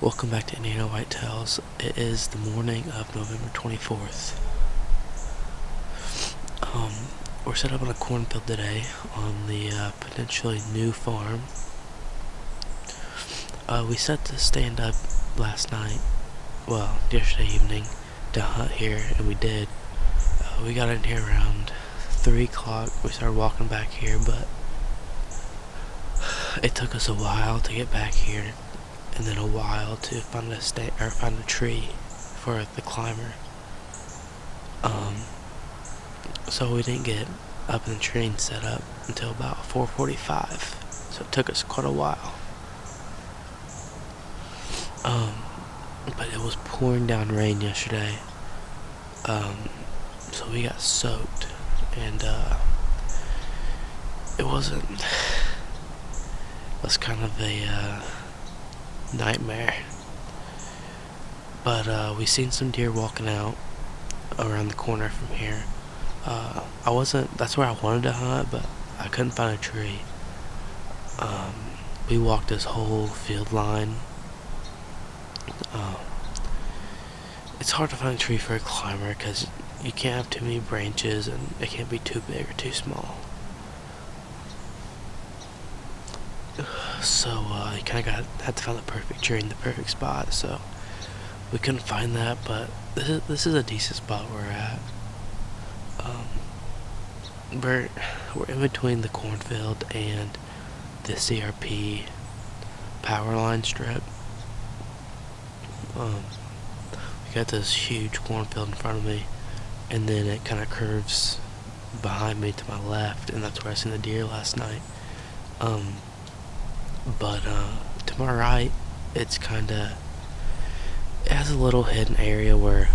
Welcome back to Indiana Whitetails. It is the morning of November 24th. We're set up on a cornfield today on the potentially new farm. We set the stand up last night, well, yesterday evening, to hunt here, and we did. We got in here around 3 o'clock. We started walking back here, but it took us a while to get back here, and then a while to find a tree for the climber. So we didn't get up in the tree and set up until about 4:45. So it took us quite a while. But it was pouring down rain yesterday. So we got soaked, and it wasn't. It was kind of a nightmare. But we seen some deer walking out around the corner from here. That's where I wanted to hunt, but I couldn't find a tree. We walked this whole field line. It's hard to find a tree for a climber because you can't have too many branches and it can't be too big or too small. So you kind of had to find the perfect tree in the perfect spot. So we couldn't find that, but this is a decent spot where we're at. We're in between the cornfield and the CRP power line strip. We got this huge cornfield in front of me, and then it kind of curves behind me to my left, and that's where I seen the deer last night. But to my right, it has a little hidden area where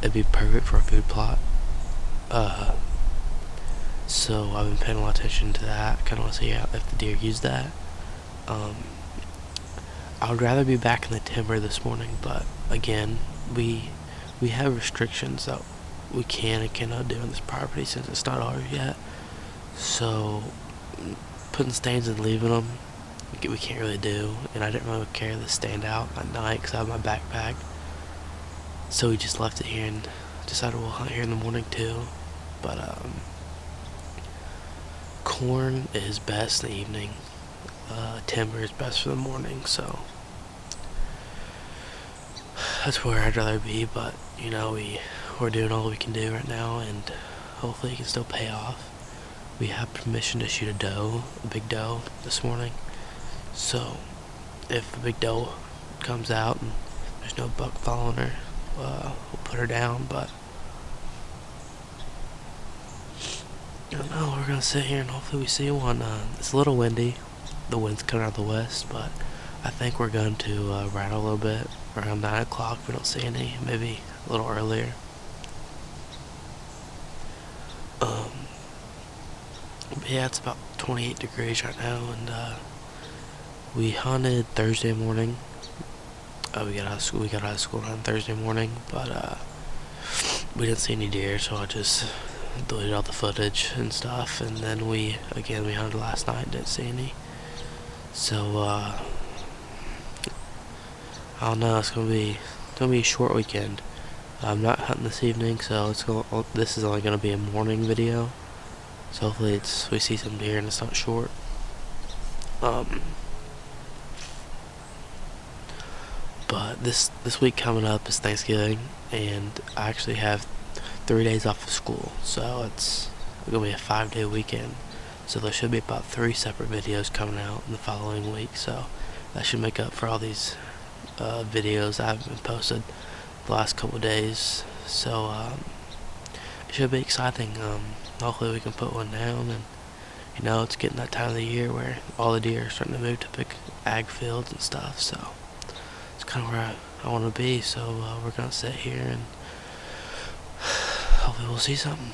it'd be perfect for a food plot. So I've been paying a lot of attention to that. Kind of want to see if the deer use that. I would rather be back in the timber this morning, but again, we have restrictions that we can and cannot do on this property since it's not ours yet. So putting stands and leaving them, we can't really do. And I didn't really carry the stand out at night because I have my backpack. So we just left it here and decided we'll hunt here in the morning too. But corn is best in the evening. Timber is best for the morning, so that's where I'd rather be. But you know, we're doing all we can do right now, and hopefully it can still pay off. We have permission to shoot a big doe this morning. So if a big doe comes out and there's no buck following her, we'll put her down. But I don't know, we're gonna sit here and hopefully we see one. It's a little windy. The wind's coming out of the west, but I think we're going to rattle a little bit around 9 o'clock if we don't see any, maybe a little earlier. Yeah, it's about 28 degrees right now, and we hunted Thursday morning. We got out of school on Thursday morning, but we didn't see any deer, so I just deleted all the footage and stuff. And then we hunted last night, didn't see any. So I don't know. It's gonna be a short weekend. I'm not hunting this evening, so this is only gonna be a morning video. So hopefully we see some deer and it's not short. But this week coming up is Thanksgiving, and I actually have 3 days off of school, so it's gonna be a 5-day weekend. So there should be about 3 separate videos coming out in the following week. So that should make up for all these videos I haven't been posted the last couple of days. So it should be exciting. Hopefully we can put one down, and you know, it's getting that time of the year where all the deer are starting to move to big ag fields and stuff. So it's kind of where I want to be. So we're gonna sit here and hopefully we'll see something.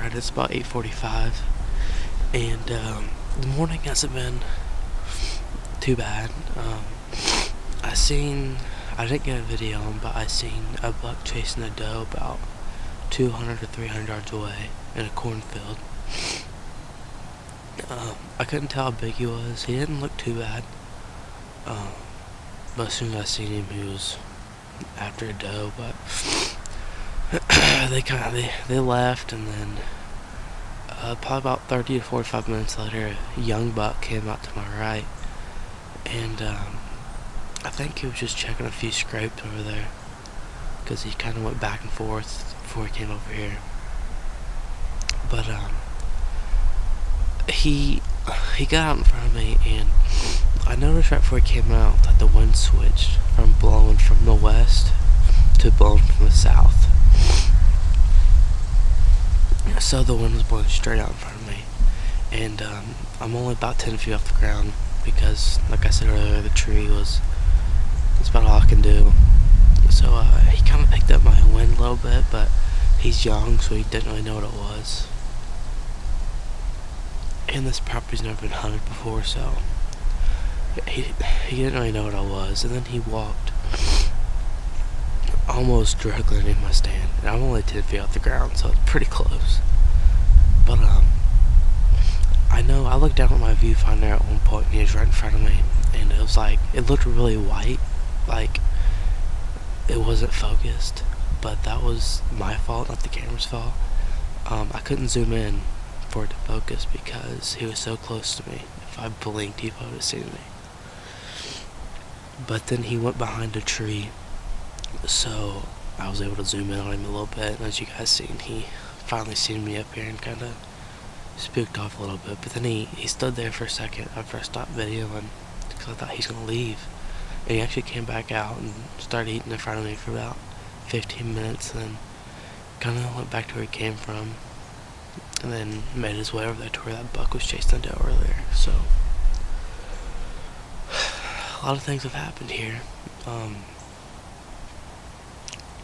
Alright, it's about 8:45, and the morning hasn't been too bad. I didn't get a video on, but I seen a buck chasing a doe about 200 to 300 yards away in a cornfield. I couldn't tell how big he was. He didn't look too bad. But as soon as I seen him, he was after a doe. But they left, and then probably about 30 to 45 minutes later, a young buck came out to my right, and I think he was just checking a few scrapes over there, because he kind of went back and forth before he came over here. But he got out in front of me, and I noticed right before he came out that the wind switched from blowing from the west to blowing from the south. So the wind was blowing straight out in front of me, and I'm only about 10 feet off the ground because, like I said earlier, the tree was about all I can do. So he kind of picked up my wind a little bit, but he's young, so he didn't really know what it was. And this property's never been hunted before, so he didn't really know what I was. And then he walked almost directly underneath my stand, and I'm only 10 feet off the ground, so it's pretty close. But I looked down at my viewfinder at one point, and he was right in front of me, and it was like, it looked really white, like it wasn't focused, but that was my fault, not the camera's fault. I couldn't zoom in for it to focus because he was so close to me. If I blinked, he would have seen me. But then he went behind a tree, so I was able to zoom in on him a little bit, and as you guys seen, he finally seen me up here and kind of spooked off a little bit. But then he stood there for a second after I stopped videoing because I thought he's gonna leave, and he actually came back out and started eating in front of me for about 15 minutes, and then kind of went back to where he came from, and then made his way over there to where that buck was chasing the doe earlier. So a lot of things have happened here.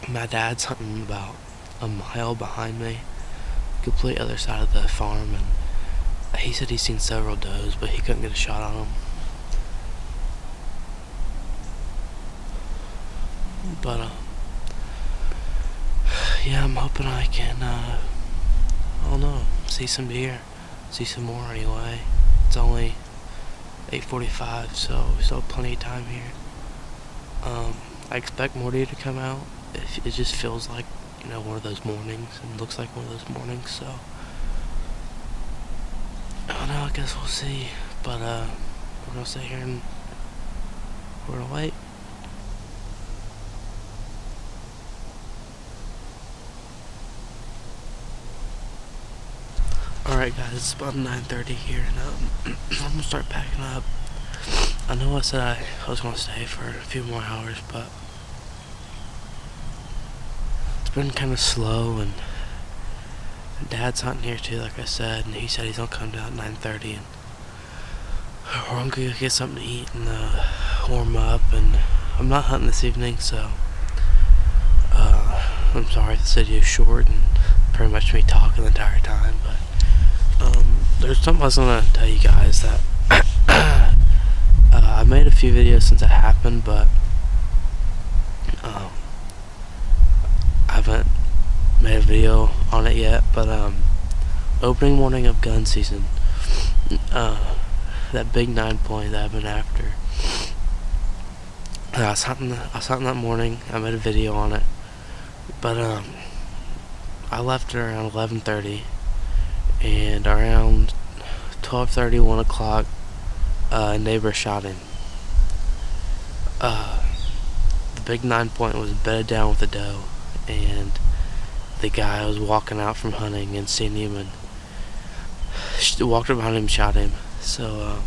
My dad's hunting about a mile behind me, complete other side of the farm, and he said he's seen several does, but he couldn't get a shot on them. But yeah, I'm hoping I can I don't know, see some deer, see some more anyway. It's only 8:45, so we still have plenty of time here. I expect more deer to come out. It just feels like, one of those mornings, and looks like one of those mornings, so I don't know, I guess we'll see. But we're gonna sit here and we're gonna wait. Alright guys, it's about 9:30 here, and I'm gonna start packing up. I know I said I was gonna stay for a few more hours, but it's been kind of slow, and Dad's hunting here too, like I said, and he said he's gonna come down at 9:30, and we're gonna go get something to eat and warm up. And I'm not hunting this evening, so I'm sorry if this video is short and pretty much me talking the entire time, but there's something I was gonna tell you guys that I made a few videos since it happened, but I haven't made a video on it yet. But opening morning of gun season, that big 9-point that I've been after, I was hunting that morning. I made a video on it, but I left it around 11:30, and around 12:30, 1 o'clock, a neighbor shot him. The big 9-point was bedded down with a doe, and the guy was walking out from hunting and seen him and walked up behind him and shot him. So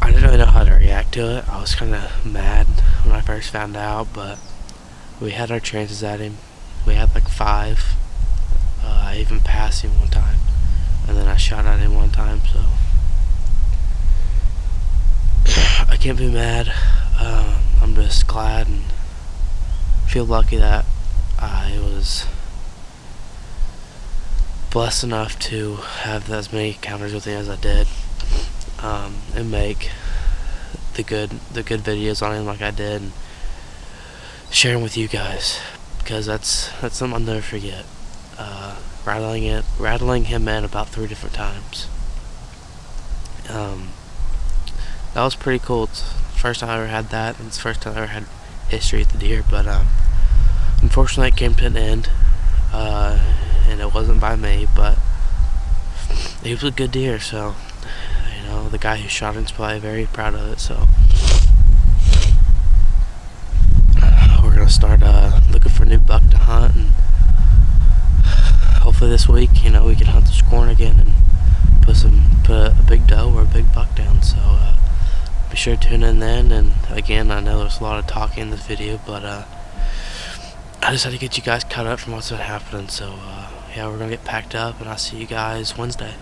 I didn't really know how to react to it. I was kind of mad when I first found out, but we had our chances at him. We had like 5. I even passed him one time, and then I shot at him one time, so I can't be mad. I'm just glad and feel lucky that I was blessed enough to have as many encounters with him as I did, and make the good videos on him like I did, and sharing with you guys, because that's something I'll never forget. Rattling him in about 3 different times. That was pretty cool. It's the first time I ever had that, and it's the first time I ever had history with the deer. But unfortunately, it came to an end, and it wasn't by me. But he was a good deer, so the guy who shot him is probably very proud of it. So we're gonna start looking for a new buck to hunt, and hopefully this week, we can hunt the scorn again and put a big doe or a big buck down. So be sure to tune in then. And again, I know there's a lot of talking in this video, but I just had to get you guys caught up from what's been happening. So yeah, we're gonna get packed up, and I'll see you guys Wednesday.